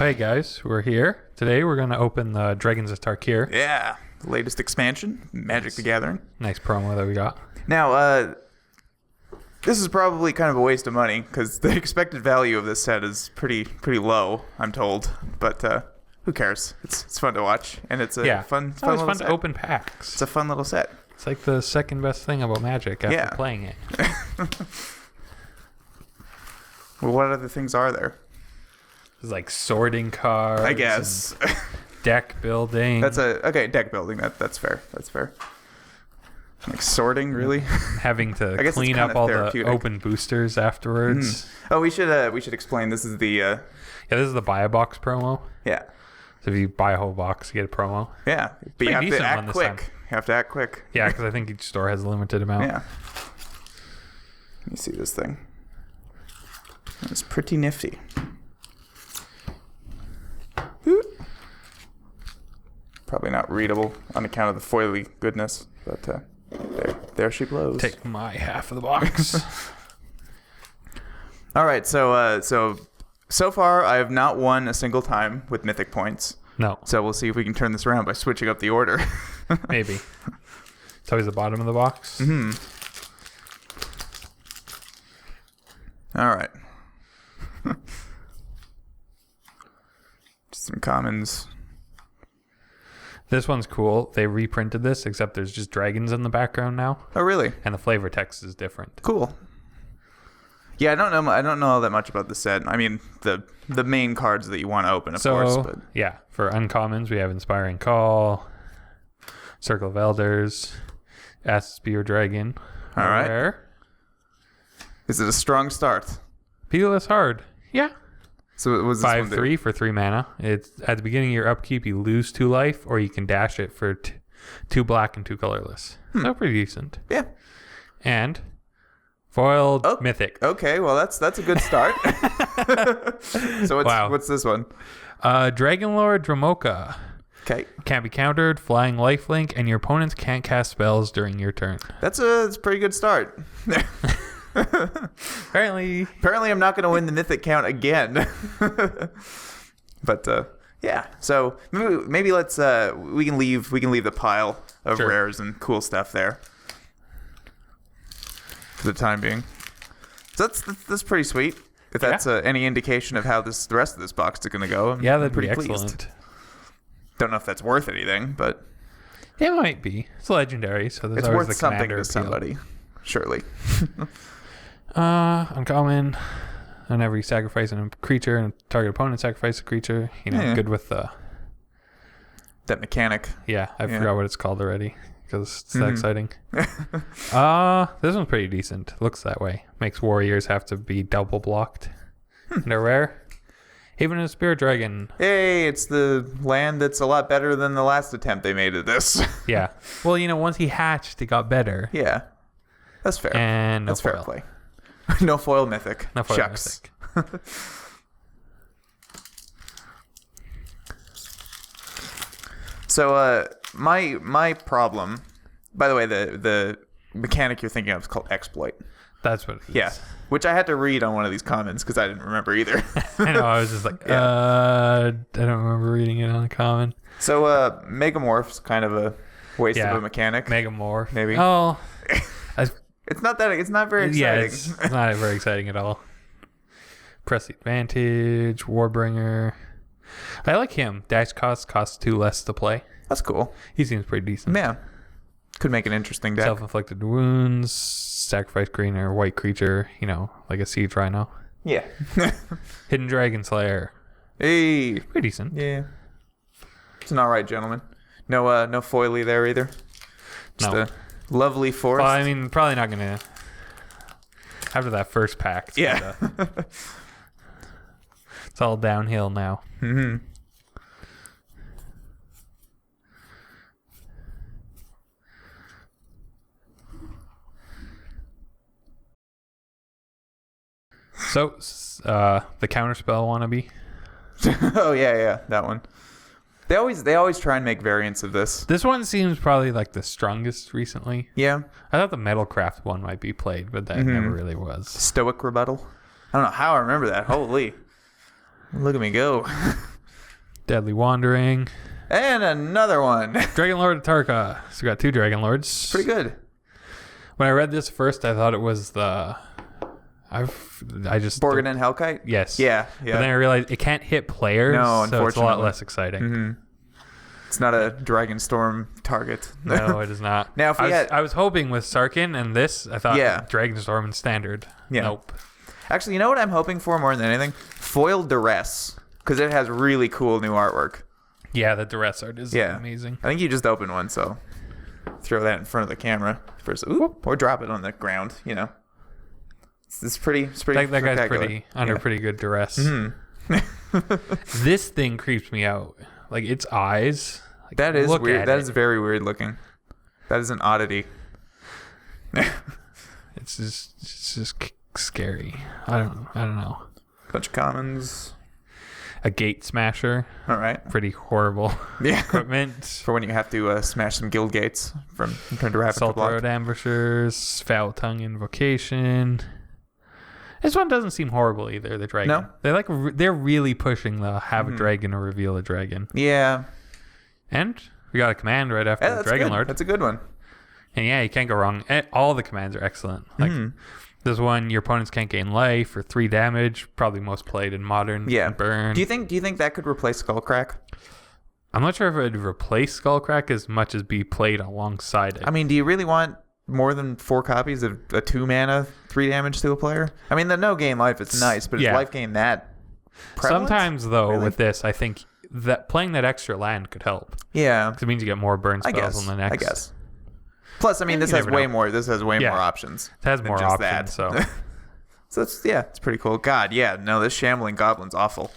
So hey guys, we're here. Today we're going to open the Dragons of Tarkir. Yeah, the latest expansion, Magic the Gathering. Nice promo that we got. Now, this is probably kind of a waste of money because the expected value of this set is pretty low, I'm told. But who cares? It's fun to watch, and it's a fun it's always little fun set. to open packs. It's a fun little set. It's like the second best thing about Magic after playing it. Well, what other things are there? There's like sorting cards. I guess. Deck building. Deck building. That's fair. That's fair. Like sorting, really? Having to clean up all the open boosters afterwards. Oh, we should explain. This is the this is the buy a box promo. Yeah. So if you buy a whole box, you get a promo. Yeah, but you have to act quick. You have to act quick. Yeah, because I think each store has a limited amount. Yeah. Let me see this thing. It's pretty nifty. Probably not readable on account of the foily goodness, but there she blows. Take my half of the box. All right, so far I have not won a single time with Mythic points. No. So we'll see if we can turn this around by switching up the order. Maybe. It's always the bottom of the box. Mm-hmm. All right. Just some commons. This one's cool. They reprinted this, except there's just dragons in the background now. Oh, really? And the flavor text is different. Cool. Yeah, I don't know all that much about the set. I mean, the main cards that you want to open, of course. But yeah, for uncommons, we have Inspiring Call, Circle of Elders, Ask Spear Dragon. All right. Rare. Is it a strong start? Peerless Hard. Yeah. So it was 5/3 for 3 mana. It's at the beginning of your upkeep, you lose 2 life, or you can dash it for 2 black and 2 colorless. So pretty decent. Yeah. And foiled Mythic. Okay, well that's a good start. So what's this one? Dragonlord Dramoka. Okay. Can't be countered, flying lifelink, and your opponents can't cast spells during your turn. That's a pretty good start. Apparently I'm not going to win the Mythic count again. But yeah. So maybe let's we can leave the pile of rares and cool stuff there for the time being. So that's pretty sweet. If that's any indication of how the rest of this box is going to go, that'd pretty be pleased. excellent. Don't know if that's worth anything, but it might be. It's legendary, so there's it's always worth the something to appeal. somebody. Surely. Uncommon. Whenever you sacrifice a creature and target opponent sacrifice a creature, good with the that mechanic. Yeah, I forgot what it's called already because it's that exciting. This one's pretty decent. Looks that way. Makes warriors have to be double blocked. They're rare. Even a Spirit Dragon. Hey, it's the land that's a lot better than the last attempt they made at this. Yeah. Well, once he hatched, it got better. Yeah. That's fair. And that's fair play. No foil Mythic. No foil Shucks. Mythic. So my problem, by the way, the mechanic you're thinking of is called exploit. That's what it is. Yeah. Which I had to read on one of these comments because I didn't remember either. I know, I was just like, I don't remember reading it on the comment. So Megamorph's kind of a waste of a mechanic. Megamorph. Maybe. Oh. It's not very exciting. Yeah, it's not very exciting at all. Press the Advantage, Warbringer. I like him. Dash costs 2 less to play. That's cool. He seems pretty decent. Yeah. Could make an interesting deck. Self-inflicted wounds, sacrifice green or white creature, like a Siege Rhino. Yeah. Hidden Dragon Slayer. Hey. Pretty decent. Yeah. It's an alright gentleman. No foily there either. Just a lovely forest. Well, I mean, probably not going to... After that first pack. Yeah. It's all downhill now. Mm-hmm. So, the counterspell wannabe. Oh yeah, that one. They always try and make variants of this. This one seems probably like the strongest recently. Yeah. I thought the Metalcraft one might be played, but that never really was. Stoic Rebuttal. I don't know how I remember that. Holy. Look at me go. Deadly Wandering. And another one. Dragon Lord of Tarkir. So we got 2 Dragon Lords. Pretty good. When I read this first, I thought it was the... I just... Borgin and Hellkite? Yes. Yeah. But then I realized it can't hit players, no, so it's a lot less exciting. It's not a Dragonstorm target. No, it is not. Now, if I was hoping with Sarkin and this, I thought Dragonstorm and Standard. Yeah. Nope. Actually, you know what I'm hoping for more than anything? Foil Duress, because it has really cool new artwork. Yeah, the Duress art is amazing. I think you just opened one, so throw that in front of the camera first, or drop it on the ground. You know, it's pretty. That guy's pretty under pretty good duress. This thing creeps me out. Like its eyes. Like, that is weird. That is very weird looking. That is an oddity. It's just scary. I don't know. Bunch of commons. A gate smasher. All right. Pretty horrible equipment. For when you have to smash some guild gates from trying to wrap Salt Road Ambushers. Foul Tongue Invocation. This one doesn't seem horrible either, the dragon. No? They're really pushing the have a dragon or reveal a dragon. Yeah. And we got a command right after the Dragon Lord. That's a good one. And yeah, you can't go wrong. All the commands are excellent. Like this one, your opponents can't gain life for 3 damage. Probably most played in Modern. Yeah. Burn. Do you think that could replace Skullcrack? I'm not sure if it would replace Skullcrack as much as be played alongside it. I mean, do you really want more than 4 copies of a 2 mana 3 damage to a player? I mean, the no gain life, it's nice, but is life gain that prevalent? Sometimes though, with this, I think that playing that extra land could help. Yeah, because it means you get more burn spells on the next. I guess. Plus, I mean, this has way more. This has way more options. It has more options. So, so it's pretty cool. God, yeah, no, this shambling goblin's awful.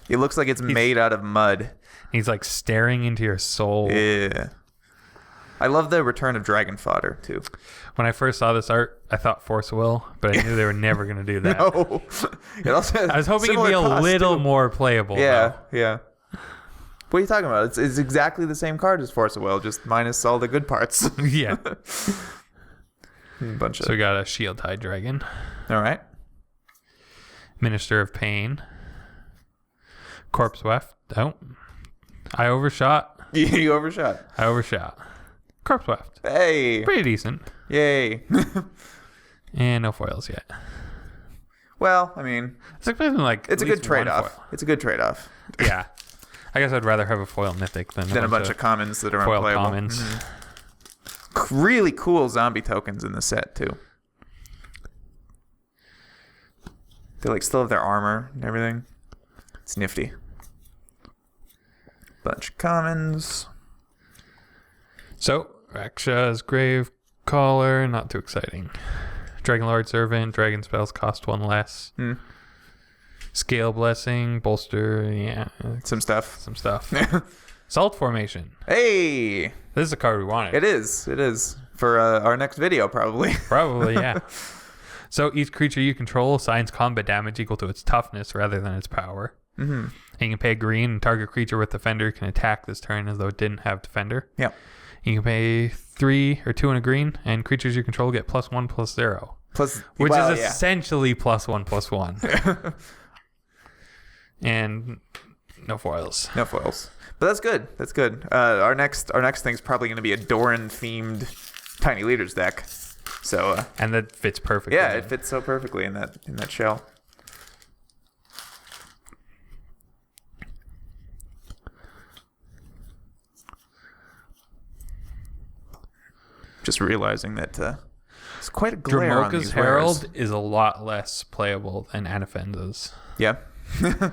It looks like it's made out of mud. He's like staring into your soul. Yeah. I love the return of dragon fodder too. When I first saw this art, I thought Force Will, but I knew they were never going to do that. No. I was hoping it'd be a little more playable. Yeah, yeah. What are you talking about? It's exactly the same card as Force of Will, just minus all the good parts. Yeah. So we got a Shield Tide Dragon. All right. Minister of Pain. Corpse Weft. Oh. I overshot. You overshot. I overshot. Corpse Weft. Hey. Pretty decent. Yay. And no foils yet. Well, I mean, it's a good trade-off. It's a good trade-off. Yeah. I guess I'd rather have a foil mythic than a bunch of commons that are foil unplayable. Commons. Really cool zombie tokens in the set too. They still have their armor and everything. It's nifty. Bunch of commons. So Raksha's Grave Caller, not too exciting. Dragon Lord Servant, dragon spells cost 1 less. Scale Blessing, bolster, some stuff. Salt Formation. Hey, this is the card we wanted. It is for our next video probably. Probably, yeah. So each creature you control assigns combat damage equal to its toughness rather than its power. And you can pay green, and target creature with Defender can attack this turn as though it didn't have Defender. Yeah. You can pay 3 or 2 and a green, and creatures you control get +1/+0. Which is essentially +1/+1. And no foils. But that's good. Our next thing's probably going to be a Doran themed Tiny Leaders deck. So and that fits perfectly. Yeah, it fits so perfectly in that shell. Just realizing that it's quite a glare on these Herald is a lot less playable than Anafenza's. Yeah. Though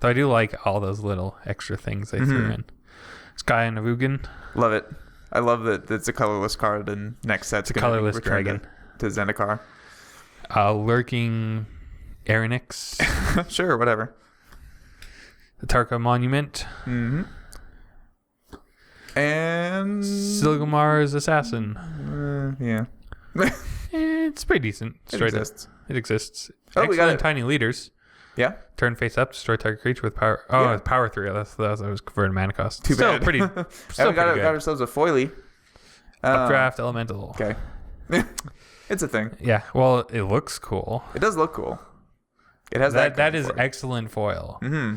I do like all those little extra things they threw in. Sky and Avugan. Love it. I love that it's a colorless card, and next set's a colorless dragon to Zendikar. Lurking Aronix. Sure, whatever. The Tarka Monument. And Silgamar's Assassin. Yeah. It's pretty decent. It exists. Oh, we got Tiny Leaders. Yeah. Turn face up, destroy target creature with power. Oh, it's power 3. That's I was converting mana cost. Too still bad. Pretty. Still we got ourselves a foily. Updraft Elemental. Okay. It's a thing. Yeah. Well, it looks cool. It does look cool. It has that is excellent foil. Mm-hmm.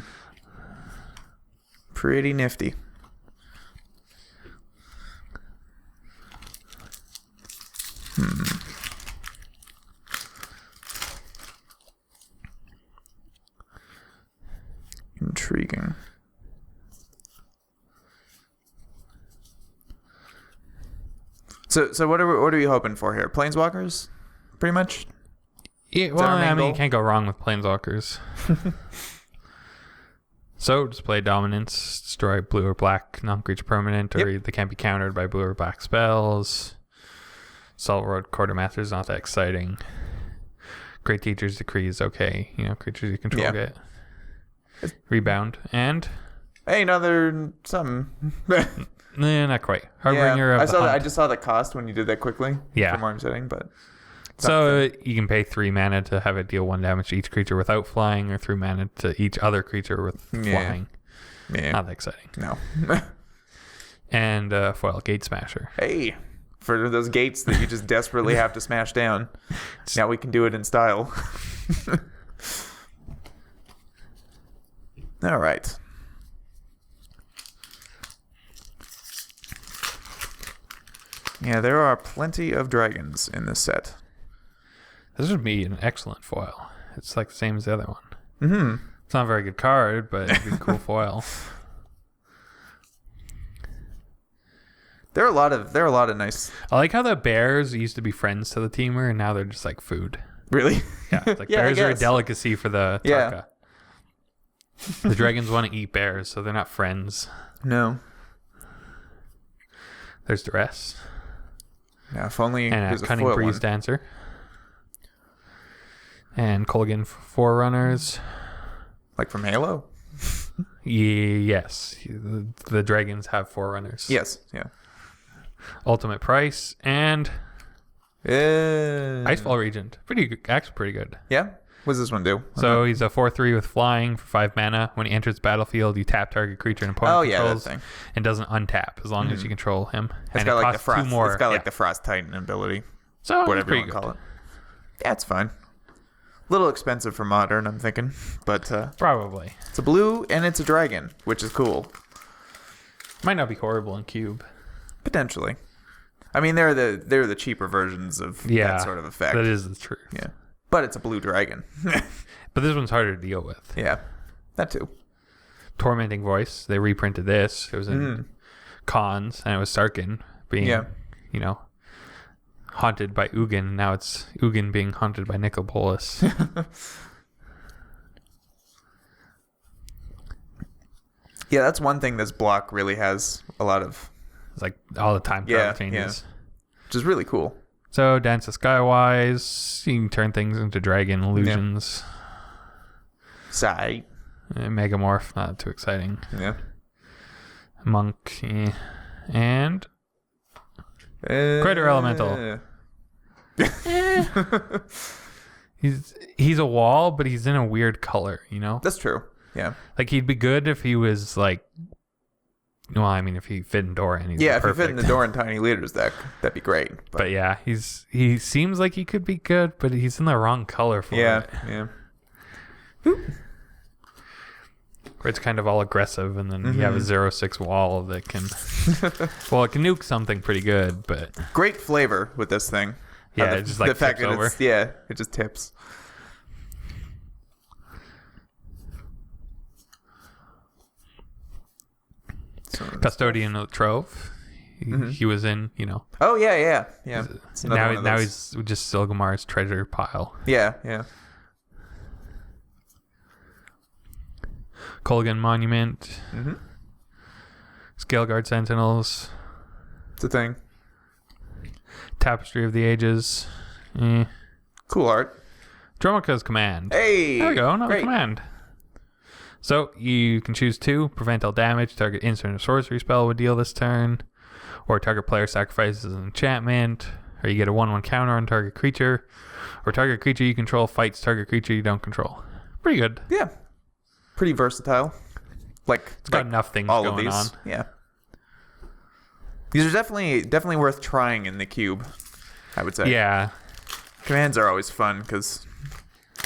Pretty nifty. Intriguing. So what are we hoping for here? Planeswalkers, pretty much. Yeah, well, I mean, you can't go wrong with Planeswalkers. So display dominance, destroy blue or black non-creature permanent, or they can't be countered by blue or black spells. Salt Road Quartermaster is not that exciting. Great Teacher's Decree is okay. Creatures you control get rebound and another something. Nah, not quite. Harbinger of the Hunt. I just saw the cost when you did that quickly. Yeah. From where I'm sitting, but so you can pay 3 mana to have it deal 1 damage to each creature without flying, or 3 mana to each other creature with flying. Yeah. Not that exciting. No. And foil Gate Smasher. Hey, for those gates that you just desperately have to smash down. Now we can do it in style. All right. Yeah, there are plenty of dragons in this set. This would be an excellent foil. It's like the same as the other one. Mm-hmm. It's not a very good card, but it'd be a cool foil. There are a lot of nice. I like how the bears used to be friends to the teamer, and now they're just like food. Really? Yeah, like bears are a delicacy for the Tarka. Yeah. The dragons want to eat bears, so they're not friends. No. There's Duress. Yeah, if only and there's a Cunning foil Breeze one. Dancer. And Kolaghan Forerunners. Like from Halo? Yes. The dragons have Forerunners. Yes, yeah. Ultimate Price and Icefall Regent. Actually pretty good. Yeah? What does this one do? So he's a 4/3 with flying for 5 mana. When he enters the battlefield, you tap target creature and opponent controls that thing. And doesn't untap as long as you control him. It's and got it like the costs frost. 2 more. It's got like the Frost Titan ability. So whatever you pretty want to good. call it. Yeah, it's fine. A little expensive for modern, I'm thinking, but Probably. it's a blue and it's a dragon, which is cool. Might not be horrible in cube. Potentially. I mean, they're the cheaper versions of that sort of effect. That is the truth. Yeah, but it's a blue dragon. But this one's harder to deal with. Yeah, that too. Tormenting Voice. They reprinted this. It was in Cons, and it was Sarkin being, haunted by Ugin. Now it's Ugin being haunted by Nicopolis. Yeah, that's one thing this block really has a lot of. It's like all the time changes. Which is really cool. So Dance of Skywise, you can turn things into dragon illusions. Sight. Megamorph, not too exciting. Yeah. Monk, and Critter Elemental. He's a wall, but he's in a weird color, That's true. Yeah. Like he'd be good if he was like, well, I mean, if he fit in Doran, he's if perfect. he fit in the Doran Tiny Leaders deck, that'd be great. But yeah, he seems like he could be good, but he's in the wrong color for it. Yeah. Where it's kind of all aggressive, and then you have a 0/6 wall that can, well, it can nuke something pretty good, but great flavor with this thing. Yeah, it just like the fact tips that over. It just tips. Custodian of the Trove. He was in, Oh yeah. Now he's just Silgamar's treasure pile. Yeah. Kolaghan Monument. Scaleguard Sentinels. It's a thing. Tapestry of the Ages. Cool art. Dromoka's Command. Hey! There we go, another great. command. So you can choose 2. Prevent all damage. Target instant or sorcery spell would deal this turn. Or target player sacrifices an enchantment. Or you get a 1/1 counter on target creature. Or target creature you control fights target creature you don't control. Pretty good. Yeah. Pretty versatile. It's got enough things all going of on. these. Yeah. These are definitely worth trying in the cube, I would say. Yeah. Commands are always fun because,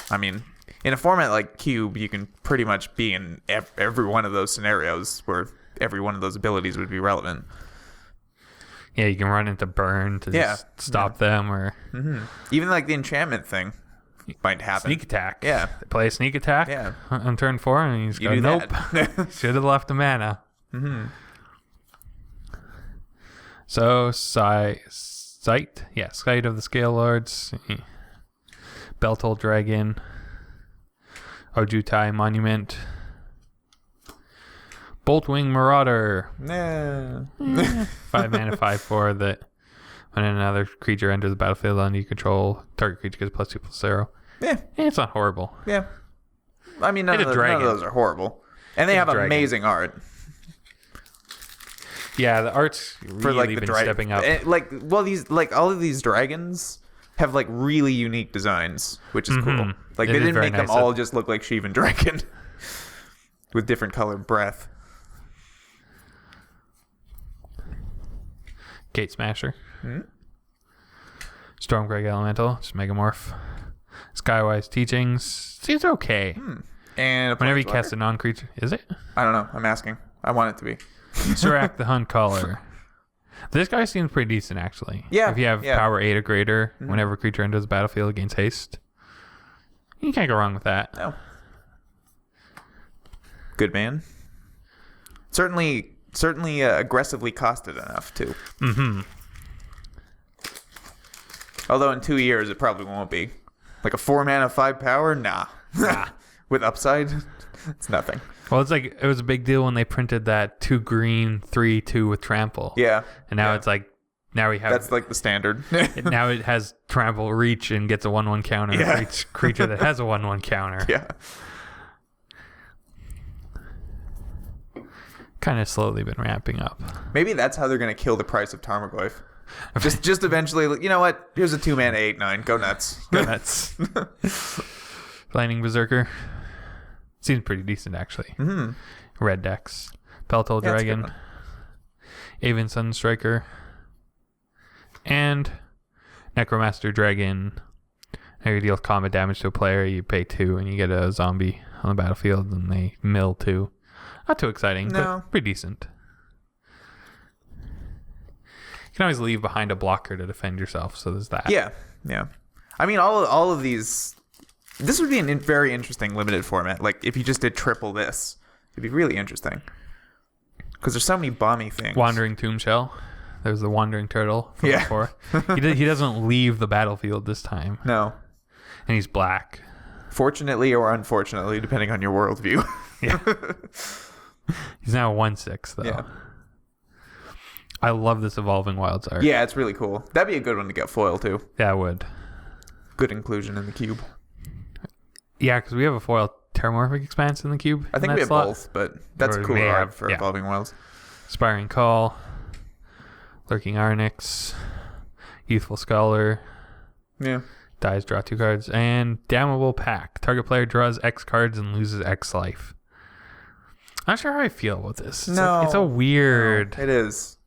I mean, in a format like Cube, you can pretty much be in every one of those scenarios where every one of those abilities would be relevant. Yeah, you can run into burn to just stop them, or even like the enchantment thing might happen. Sneak attack. Yeah, play a sneak attack. Yeah, on turn 4, and he's you go, do nope. Should have left a mana. So Sight, Sight of the Scale Lords, Beltol Dragon, Ojutai Monument, Boltwing Marauder. Nah. 5 mana, 5/4 that when another creature enters the battlefield under you control, target creature gets +2/+0. Yeah. It's not horrible. Yeah. I mean, none of those are horrible. And they have amazing art. Yeah, the art's really been stepping up. All of these dragons have like really unique designs, which is cool. Like they didn't make them all just look like Shivan Dragon with different colored breath. Gate Smasher. Stormgreg Elemental, just Megamorph. Skywise Teachings seems okay. And whenever you cast a non-creature, is it? I don't know. I'm asking. I want it to be. Surak the Hunt Caller. This guy seems pretty decent, actually. Yeah. If you have power 8 or greater, whenever a creature enters the battlefield, it gains haste. You can't go wrong with that. No. Good man. Certainly aggressively costed enough, too. Although in 2 years, it probably won't be. Like a 4 mana, 5 power? Nah. With upside? It's nothing. Well, it's like it was a big deal when they printed that 2 green, 3/2 with trample. Yeah. And now it's like, now we have... That's like the standard. Now it has trample reach and gets a 1/1 counter for each creature that has a 1/1 counter. Yeah. Kind of slowly been ramping up. Maybe that's how they're going to kill the price of Tarmogoyf. Just eventually, you know what? Here's a 2 mana 8/9. Go nuts. Go nuts. Lightning Berserker. Seems pretty decent, actually. Red decks. Beltol Dragon. Aven Sunstriker. And Necromaster Dragon. Now you deal combat damage to a player, you pay 2 and you get a zombie on the battlefield and they mill 2. Not too exciting, but pretty decent. You can always leave behind a blocker to defend yourself, so there's that. Yeah. I mean, all of these... This would be a very interesting limited format. Like, if you just did triple this, it'd be really interesting. Because there's so many bomby things. Wandering Tomb Shell. There's the Wandering Turtle from before. He doesn't leave the battlefield this time. No. And he's black. Fortunately or unfortunately, depending on your worldview. Yeah. He's now 1/6, though. Yeah. I love this Evolving Wilds art. Yeah, it's really cool. That'd be a good one to get foil, too. Yeah, I would. Good inclusion in the cube. Yeah, because we have a foil Terramorphic Expanse in the cube. I think we have both, but that's a cool art for Evolving Wilds. Aspiring Call, Lurking Arnix, Youthful Scholar. Yeah. Dies, draw 2 cards. And Damnable Pack. Target player draws X cards and loses X life. I'm not sure how I feel about this. It's a weird... No, it is.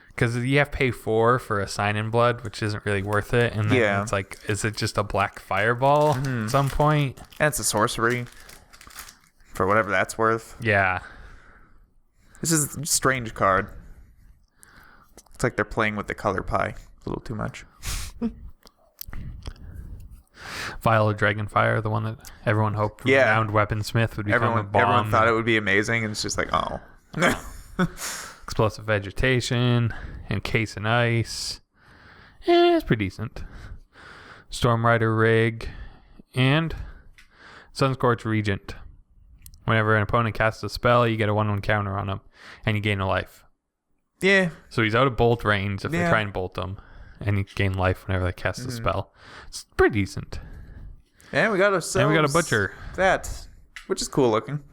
Because you have to pay 4 for a Sign in Blood, which isn't really worth it. And then it's like, is it just a black fireball at some point? And it's a sorcery. For whatever that's worth. Yeah. This is a strange card. It's like they're playing with the color pie a little too much. Vial of Dragonfire, the one that everyone hoped Round Weaponsmith would become a bomb. Everyone thought it would be amazing, and it's just like, oh. Explosive Vegetation, Encase in Ice. It's pretty decent. Stormrider Rig, and Sunscorch Regent. Whenever an opponent casts a spell, you get a 1/1 counter on him, and you gain a life. Yeah. So he's out of bolt range if they try and bolt him, and you gain life whenever they cast a spell. It's pretty decent. And we got a Butcher. That, which is cool looking.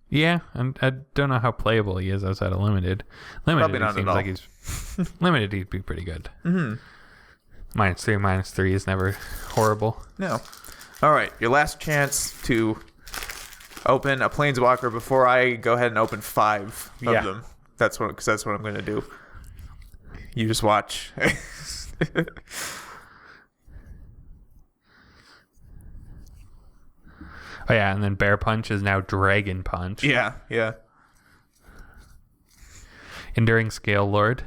Yeah, and I don't know how playable he is outside of limited. Limited, he seems like he's limited. He'd be pretty good. -3 is never horrible. No. All right, your last chance to open a Planeswalker before I go ahead and open 5 of them. That's what I'm going to do. You just watch. Oh yeah, and then Bear Punch is now Dragon Punch. Yeah. Enduring Scale Lord.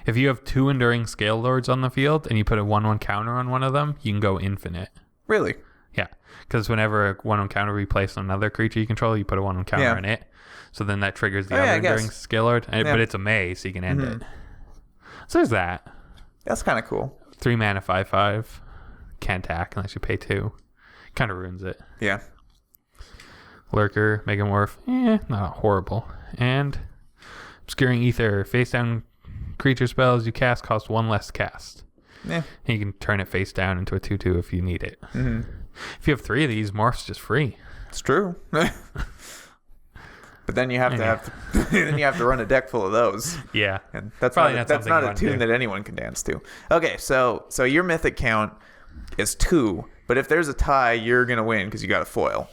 If you have 2 Enduring Scale Lords on the field and you put a 1/1 counter on one of them, you can go infinite. Really? Yeah, because whenever a 1/1 counter replaces another creature you control, you put a 1/1 counter on it. So then that triggers the other Enduring Scale Lord. But it's a May, so you can end it. So there's that. That's kind of cool. 3 mana, 5/5. Can't attack unless you pay 2. Kind of ruins it. Yeah. Lurker, Megamorph, not horrible. And Obscuring Ether, face down creature spells you cast cost 1 less to cast. Yeah. And you can turn it face down into a 2/2 if you need it. Mm-hmm. If you have 3 of these, Morph's just free. It's true. But then you have to run a deck full of those. Yeah. And that's not a tune that anyone can dance to. Okay, so your mythic count is 2, but if there's a tie, you're gonna win because you got a foil.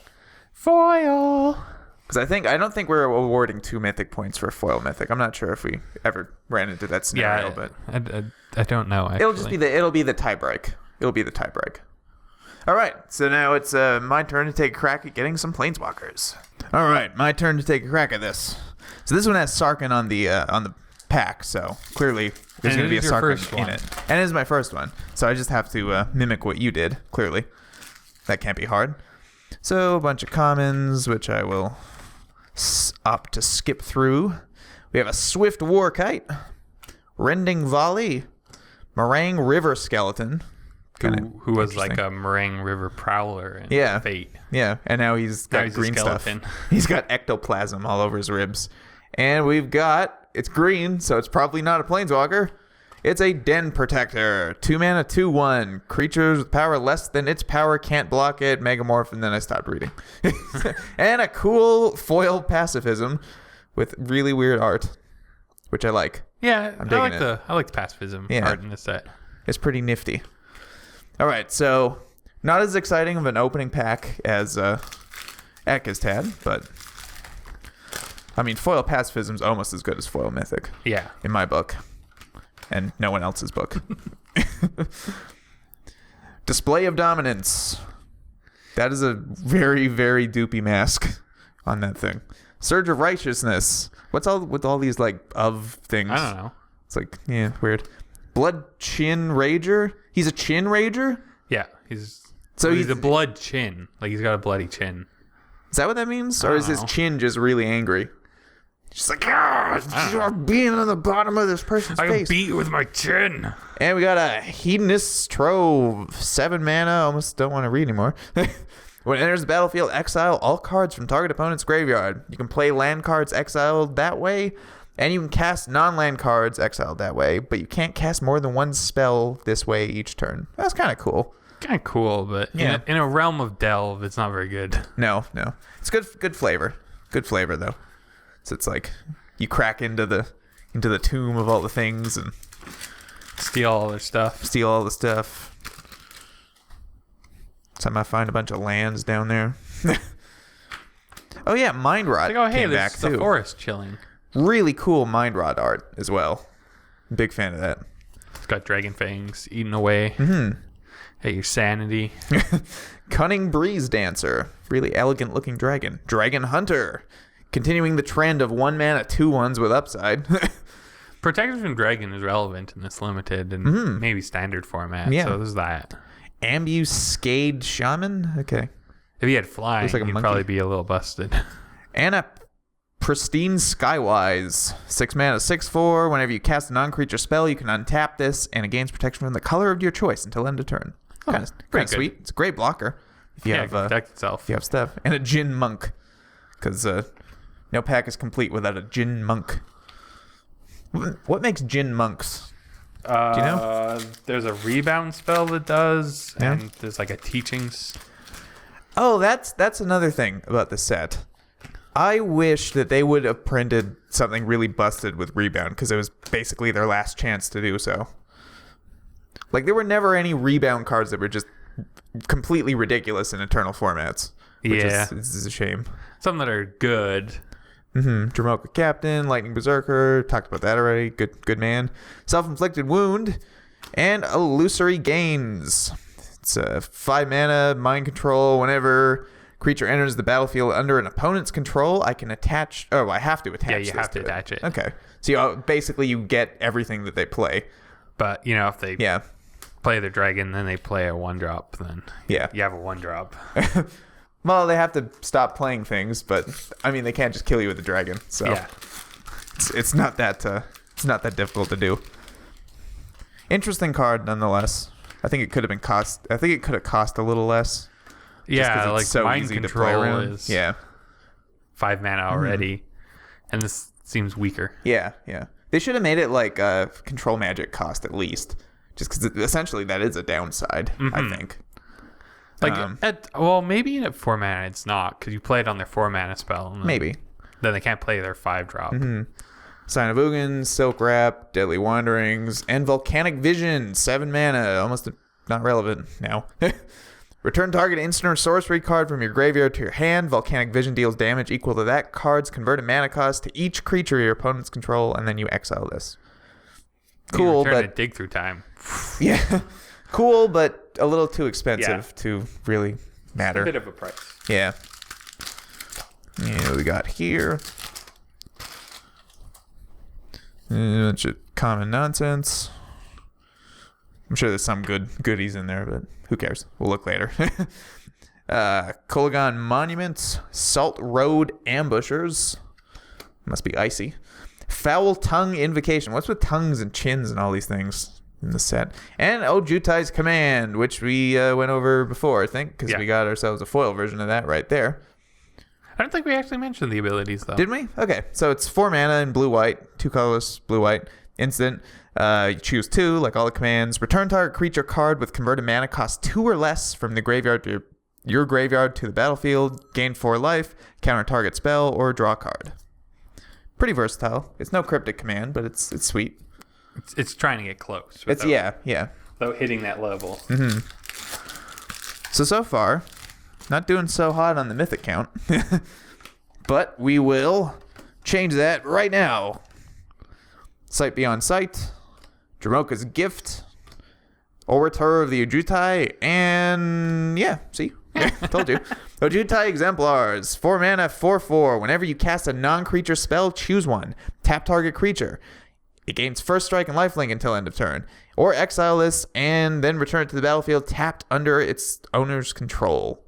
Foil. Because I don't think we're awarding 2 mythic points for a foil mythic. I'm not sure if we ever ran into that scenario, but I don't know. Actually. It'll be the tie break. It'll be the tie break. All right, so now it's my turn to take a crack at getting some planeswalkers. All right, my turn to take a crack at this. So this one has Sarkhan on the pack, so clearly there's going to be a Sarkhan in it. And it is my first one, so I just have to mimic what you did, clearly. That can't be hard. So a bunch of commons, which I will opt to skip through. We have a Swift Warkite, Rending Volley, Meringue River Skeleton. Who was like a Meringue River Prowler in Fate. Yeah, and now he's got green stuff. He's got ectoplasm all over his ribs. And it's green, so it's probably not a planeswalker. It's a Den Protector. 2 mana, 2/1. Creatures with power less than its power can't block it. Megamorph, and then I stopped reading. And a cool foil pacifism with really weird art, which I like. Yeah, I like the pacifism art in this set. It's pretty nifty. All right, so not as exciting of an opening pack as Atkst had, but I mean, foil pacifism is almost as good as foil mythic. Yeah, in my book, and no one else's book. Display of Dominance. That is a very, very doopy mask on that thing. Surge of Righteousness. What's all with all these like of things? I don't know. It's like weird. Blood Chin Rager. He's a Chin Rager? Yeah, he's a blood chin. Like he's got a bloody chin. Is that what that means? Or is his chin just really angry? Just like, you're being on the bottom of this person's face. I can beat you with my chin. And we got a Hedonist's Trove. 7 mana. Almost don't want to read anymore. When it enters the battlefield, exile all cards from target opponent's graveyard. You can play land cards exiled that way. And you can cast non-land cards exiled that way, but you can't cast more than 1 spell this way each turn. That's kind of cool. Kind of cool, but in a realm of Delve, it's not very good. No. It's good flavor. Good flavor, though. So it's like you crack into the tomb of all the things and steal all their stuff. Time I find a bunch of lands down there. Oh, yeah, Mind Rot came back, too. The forest chilling. Really cool Mind Rot art as well. Big fan of that. It's got dragon fangs eating away at your sanity. Cunning Breeze Dancer. Really elegant looking dragon. Dragon Hunter. Continuing the trend of 1 mana 2/1s with upside. Protection from Dragon is relevant in this limited and maybe standard format. Yeah. So there's that. Ambuscade Shaman? Okay. If he had flying, he'd probably be a little busted. And a Pristine Skywise. 6 mana, 6/4. Whenever you cast a non-creature spell, you can untap this, and it gains protection from the color of your choice until end of turn. Kind of sweet. It's a great blocker. If you have protect itself. If you have stuff. And a Djinn Monk. Because no pack is complete without a Djinn Monk. What makes Djinn Monks? Do you know? There's a rebound spell that does, and there's like a teachings. Oh, that's another thing about the set. I wish that they would have printed something really busted with rebound, because it was basically their last chance to do so. Like, there were never any rebound cards that were just completely ridiculous in Eternal formats. Which is a shame. Some that are good. Dromoka Captain, Lightning Berserker, talked about that already. Good man. Self-inflicted wound, and illusory gains. It's 5 mana, mind control. Whenever creature enters the battlefield under an opponent's control, I can attach... Oh, I have to attach Yeah, you have to attach it. Okay. So basically you get everything that they play. But, if they play their dragon, then they play a 1-drop, then you have a 1-drop. Well, they have to stop playing things, but, they can't just kill you with a dragon. So it's not that difficult to do. Interesting card, nonetheless. I think it could have cost a little less. Yeah, like so mind control is 5 mana already, and this seems weaker. Yeah. They should have made it like control magic cost at least, just because essentially that is a downside. I think. Like maybe at 4 mana it's not, because you play it on their 4 mana spell. And maybe. Then they can't play their 5-drop. Sign of Ugin, Silk Wrap, Deadly Wanderings, and Volcanic Vision. 7 mana, almost not relevant now. Return target instant or sorcery card from your graveyard to your hand. Volcanic Vision deals damage equal to that card's converted mana cost to each creature your opponents control, and then you exile this. Cool, but dig through time. Yeah, cool, but a little too expensive to really matter. It's a bit of a price. Yeah. We got here a bunch of common nonsense. I'm sure there's some good goodies in there, but who cares? We'll look later. Kolagon Monuments, Salt Road Ambushers. Must be icy. Foul Tongue Invocation. What's with tongues and chins and all these things in the set? And Ojutai's Command, which we went over before, I think, because we got ourselves a foil version of that right there. I don't think we actually mentioned the abilities, though. Did we? Okay, so it's 4 mana in blue-white, 2 colorless, blue-white, instant. You choose 2, like all the commands. Return target creature card with converted mana cost 2 or less from the graveyard to your graveyard to the battlefield. Gain 4 life, counter target spell, or draw a card. Pretty versatile. It's no cryptic command, but it's sweet. It's trying to get close. Yeah. Without hitting that level. So far, not doing so hot on the Mythic count. But we will change that right now. Sight Beyond Sight, Dromoka's Gift, Orator of the Ojutai, and told you. Ojutai Exemplars, 4 mana, 4/4. Whenever you cast a non-creature spell, choose one. Tap target creature. It gains first strike and lifelink until end of turn. Or exile this and then return it to the battlefield tapped under its owner's control.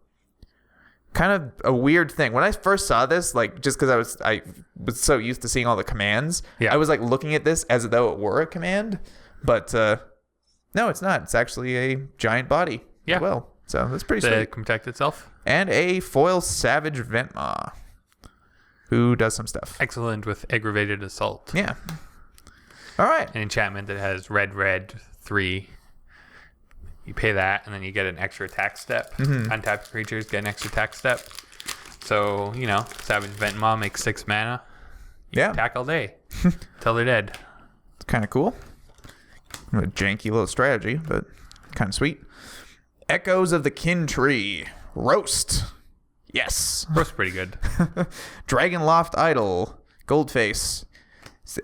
Kind of a weird thing. When I first saw this, like, just because I was so used to seeing all the commands, I was like looking at this as though it were a command, but no, it's not. It's actually a giant body. Yeah. Well, so that's pretty sweet. It can protect itself. And a foil Savage Ventmaw, who does some stuff. Excellent with Aggravated Assault. Yeah. All right. An enchantment that has red 3. You pay that, and then you get an extra attack step. Untapped creatures get an extra attack step. So, Savage Ventmaw makes 6 mana. You attack all day till they're dead. It's kind of cool. A janky little strategy, but kind of sweet. Echoes of the Kin Tree. Roast. Yes. Roast pretty good. Dragonloft Idol. Goldface.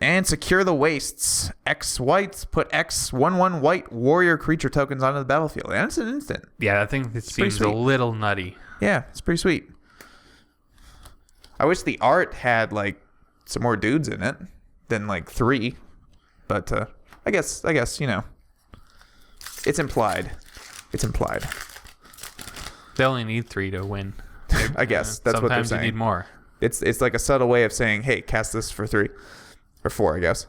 And Secure the Wastes. X white, put X 1/1 white warrior creature tokens onto the battlefield. And it's an instant. Yeah, I think it seems a little nutty. Yeah, it's pretty sweet. I wish the art had like some more dudes in it than like 3. But I guess it's implied. It's implied. They only need 3 to win. I guess that's what they're saying. Sometimes you need more. It's like a subtle way of saying, hey, cast this for 3. Or 4, I guess.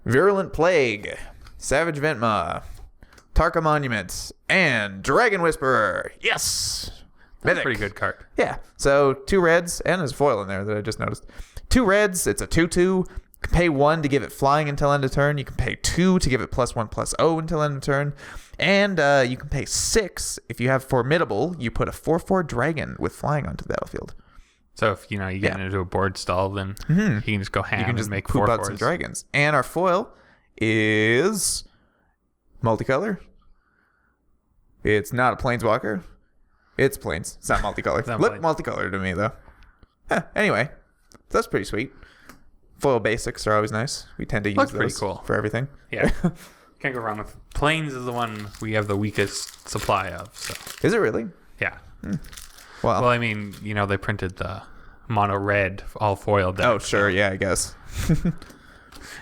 Virulent Plague, Savage Ventmaw, Tarka Monument, and Dragon Whisperer. Yes! That's a pretty good card. Yeah. So 2 reds, and there's a foil in there that I just noticed. 2 reds, it's a 2/2. You can pay 1 to give it flying until end of turn. You can pay 2 to give it +1/+0 until end of turn. And you can pay 6 if you have Formidable. You put a 4/4 dragon with flying onto the battlefield. So if you get into a board stall, then you can just go ham. You can just make poop out some dragons. And our foil is multicolor. It's not a planeswalker. It's planes. It's not multicolored. Look multicolored to me though. Anyway, that's pretty sweet. Foil basics are always nice. We tend to use those pretty cool for everything. Yeah. Can't go wrong with Plains is the one we have the weakest supply of. So Is it really? yeah. Wow. Well, I mean, they printed the mono red all foil deck. Oh, sure. Yeah, I guess.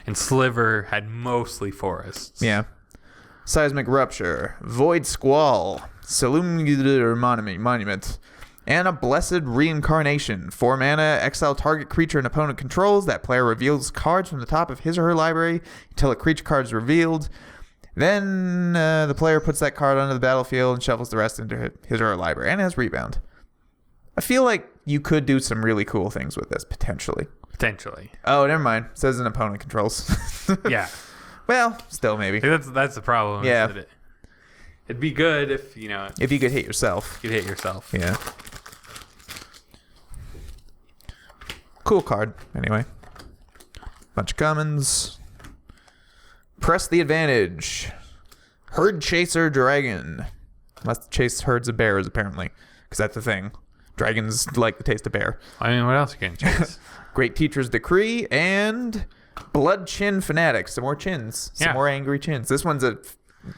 And Sliver had mostly forests. Yeah. Seismic Rupture, Void Squall, Salumgular Monument, and a Blessed Reincarnation. 4 mana, exile target creature an opponent controls. That player reveals cards from the top of his or her library until a creature card is revealed. Then the player puts that card onto the battlefield and shuffles the rest into his or her library, and has Rebound. I feel like you could do some really cool things with this, potentially. Oh, never mind. It says an opponent controls. Yeah. Well, still maybe. That's the problem. Yeah. It'd be good if, if you could hit yourself. you'd hit yourself. Yeah. Cool card, anyway. Bunch of commons. Press the advantage. Herd Chaser Dragon. Must chase herds of bears, apparently. Because that's the thing. Dragons like the taste of bear. I mean, what else you can chase? Great Teacher's Decree and Blood Chin Fanatic. Some more chins. Some more angry chins. This one's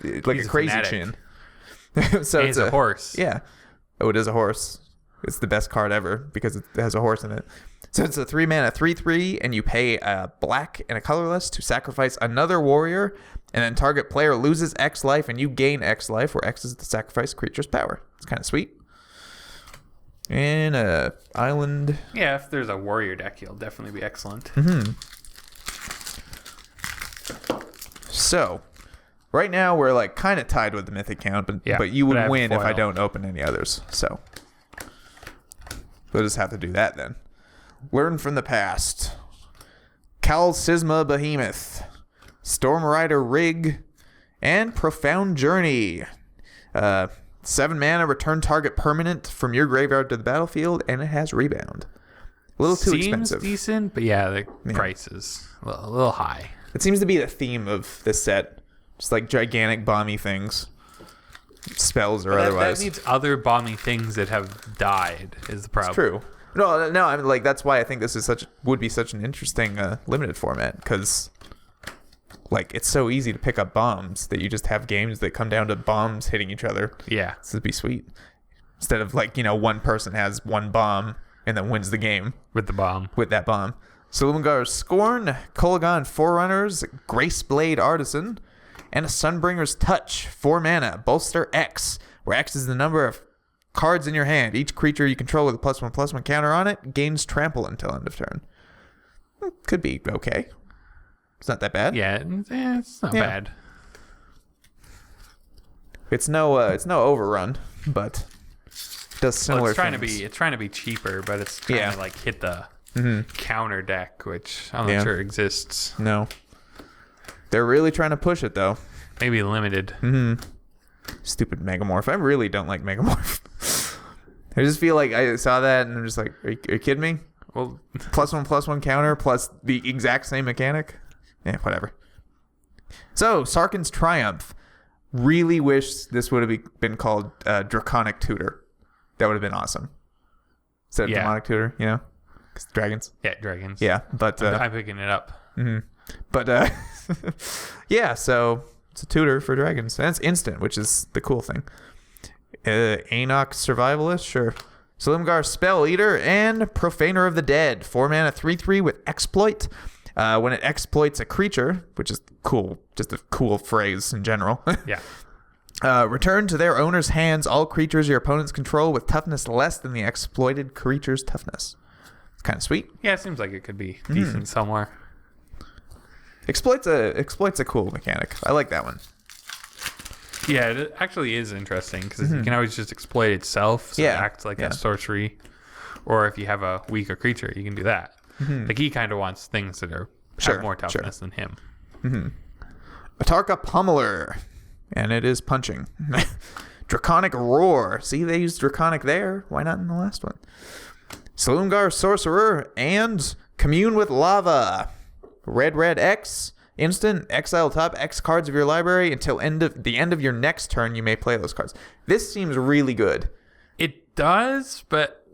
He's a crazy fanatic. chin. So It's a horse. Yeah. Oh, it is a horse. It's the best card ever because it has a horse in it. So it's a 3 mana 3/3, and you pay a black and a colorless to sacrifice another warrior, and then target player loses X life, and you gain X life, where X is the sacrifice creature's power. It's kind of sweet. And island. Yeah, if there's a warrior deck, he'll definitely be excellent. So, right now we're like kind of tied with the Mythic count, but you would win if I don't open any others. So, we'll just have to do that then. Learn from the past. Calcisma Behemoth, Stormrider Rig, and Profound Journey. 7 mana, return target permanent from your graveyard to the battlefield, and it has Rebound. A little too expensive. Seems decent, but yeah, the price is a little high. It seems to be the theme of this set. Just like gigantic bomby things. Spells or otherwise. That needs other bomby things that have died is the problem. It's true. No, I mean, like, that's why I think this is would be such an interesting limited format, because like it's so easy to pick up bombs that you just have games that come down to bombs hitting each other. Yeah. This would be sweet. Instead of like, one person has one bomb and then wins the game With the bomb. with that bomb. Silumgar's Scorn, Kolagon Forerunners, Graceblade Artisan, and a Sunbringer's Touch. 4 mana, Bolster X, where X is the number of cards in your hand. Each creature you control with a +1/+1 counter on it gains trample until end of turn. Could be okay. It's not that bad. Yeah, it's not bad. It's no overrun, but it does similar It's trying things. to be cheaper, but it's trying to like hit the counter deck, which I'm not sure exists. No. They're really trying to push it though. Maybe limited. Stupid Megamorph. I really don't like Megamorph. I just feel like I saw that and I'm just like, are you kidding me? Well, +1/+1 counter plus the exact same mechanic? Yeah, whatever. So, Sarkhan's Triumph. Really wish this would have been called Draconic Tutor. That would have been awesome. Instead of Demonic Tutor, because dragons. Yeah, dragons. Yeah, but I'm picking it up. But yeah, so it's a tutor for dragons. And it's instant, which is the cool thing. Anok Survivalist, sure. Silumgar Spell Eater and Profaner of the Dead. 4 mana 3/3 with Exploit. When it exploits a creature, which is cool, just a cool phrase in general. Yeah. Return to their owner's hands all creatures your opponents control with toughness less than the exploited creature's toughness. It's kind of sweet. Yeah, it seems like it could be decent somewhere. Exploit's a cool mechanic. I like that one. Yeah, it actually is interesting because you can always just exploit itself, so it acts like a sorcery. Or if you have a weaker creature, you can do that. Like he kind of wants things that are have more toughness than him. Atarka Pummeler, and it is punching. Draconic Roar. See, they used Draconic there. Why not in the last one? Silumgar Sorcerer and Commune with Lava. Red X. Instant, exile top X cards of your library until the end of your next turn. You may play those cards. This seems really good. It does, but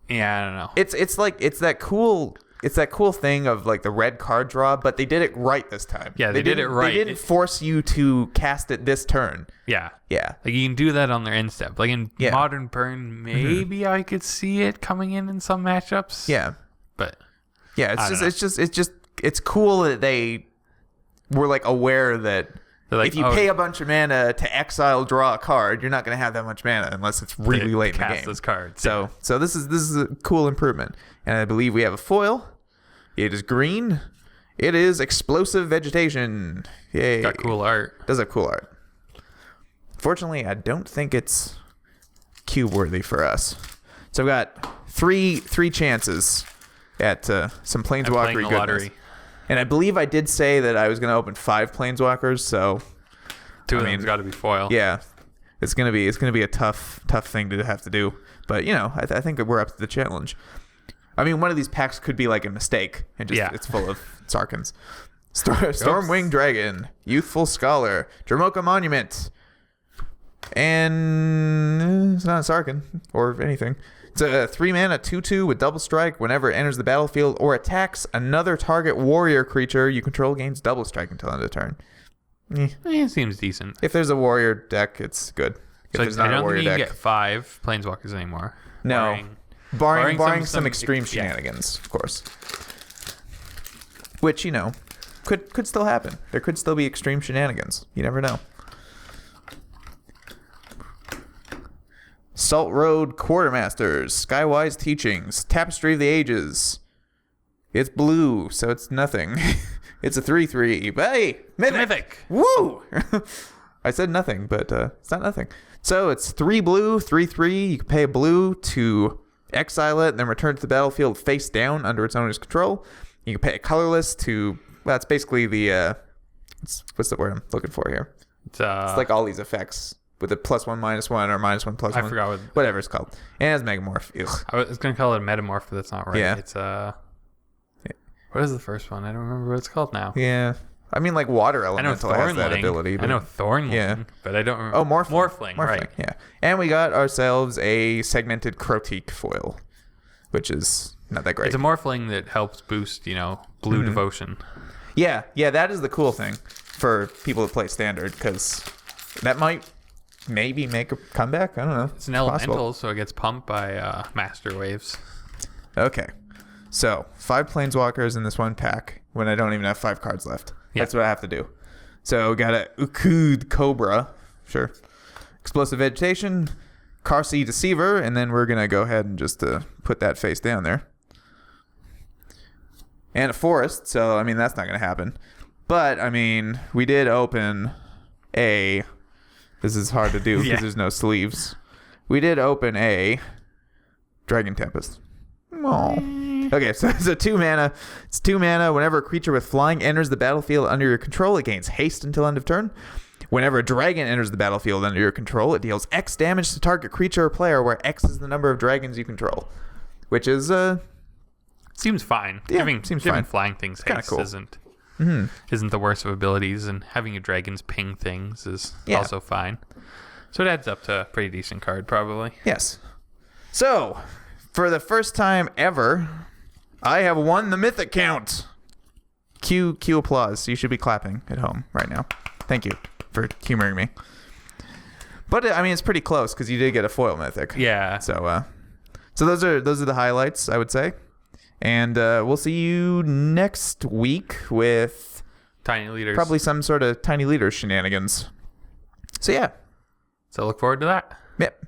yeah, I don't know. It's that cool it's that cool thing of like the red card draw, but they did it right this time. Yeah, they did it right. They didn't force you to cast it this turn. Yeah. Yeah. Like you can do that on their end step. Like in Modern Burn, maybe I could see it coming in some matchups. Yeah. But yeah, it's cool that they were like aware that like, if you pay a bunch of mana to exile, draw a card, you're not going to have that much mana unless it's really late in the game. Cast this card. So this is a cool improvement, and I believe we have a foil. It is green. It is Explosive Vegetation. Yay! Got cool art. Does have cool art. Fortunately, I don't think it's cube worthy for us. So I've got three chances at some Planeswalker goodness. Lottery. And I believe I did say that I was going to open 5 Planeswalkers, so two of them's got to be foil. Yeah, it's gonna be a tough thing to have to do. But I think we're up to the challenge. I mean, one of these packs could be like a mistake, and just it's full of Sarkans. Stormwing Dragon, Youthful Scholar, Dramoka Monument, and it's not a Sarkin or anything. It's a 3-mana 2/2 with double strike. Whenever it enters the battlefield or attacks another target warrior creature you control, gains double strike until end of turn. It seems decent. If there's a warrior deck, it's good. If so there's not I don't a warrior think you deck, can get 5 Planeswalkers anymore. No. Barring some extreme shenanigans, of course. Which, could still happen. There could still be extreme shenanigans. You never know. Salt Road Quartermasters, Skywise Teachings, Tapestry of the Ages. It's blue, so it's nothing. It's a 3/3. But hey, Mythic. Woo! I said nothing, but it's not nothing. So it's 3 blue, 3/3. You can pay a blue to exile it, and then return to the battlefield face down under its owner's control. You can pay a colorless to. Well, that's basically the. What's the word I'm looking for here? It's like all these effects with a +1/-1 or -1/+1. I forgot whatever it's called. And it has Megamorph. Ugh. I was gonna call it a Metamorph, but that's not right. Yeah. It's what is the first one? I don't remember what it's called now. Yeah. I mean, like Water Elemental has that ability. I know Thornling, but I don't remember. Oh, Morphling, right. Yeah. And we got ourselves a segmented Crotique foil, which is not that great. It's a Morphling that helps boost, blue devotion. Yeah, that is the cool thing for people that play Standard, because that might maybe make a comeback. I don't know. It's an elemental, so it gets pumped by Master Waves. Okay. So, 5 Planeswalkers in this one pack when I don't even have 5 cards left. That's what I have to do. So, got a Ukud Cobra. Sure. Explosive Vegetation, Carsey Deceiver, and then we're going to go ahead and just put that face down there. And a Forest, so, I mean, that's not going to happen. But, I mean, we did open a... This is hard to do because there's no sleeves. We did open a Dragon Tempest. Aww. Okay, so it's a 2-mana. It's 2 mana. Whenever a creature with flying enters the battlefield under your control, it gains haste until end of turn. Whenever a dragon enters the battlefield under your control, it deals X damage to target creature or player, where X is the number of dragons you control. Which is seems fine. Yeah, giving fine. Flying things haste cool. isn't the worst of abilities, and having your dragons ping things is also fine. So it adds up to a pretty decent card, probably. Yes. So, for the first time ever, I have won the Mythic count. Cue applause. You should be clapping at home right now. Thank you for humoring me. But I mean, it's pretty close because you did get a foil Mythic. Yeah. So those are the highlights, I would say. And we'll see you next week with Tiny Leaders. Probably some sort of Tiny Leaders shenanigans. So yeah. So look forward to that. Yep.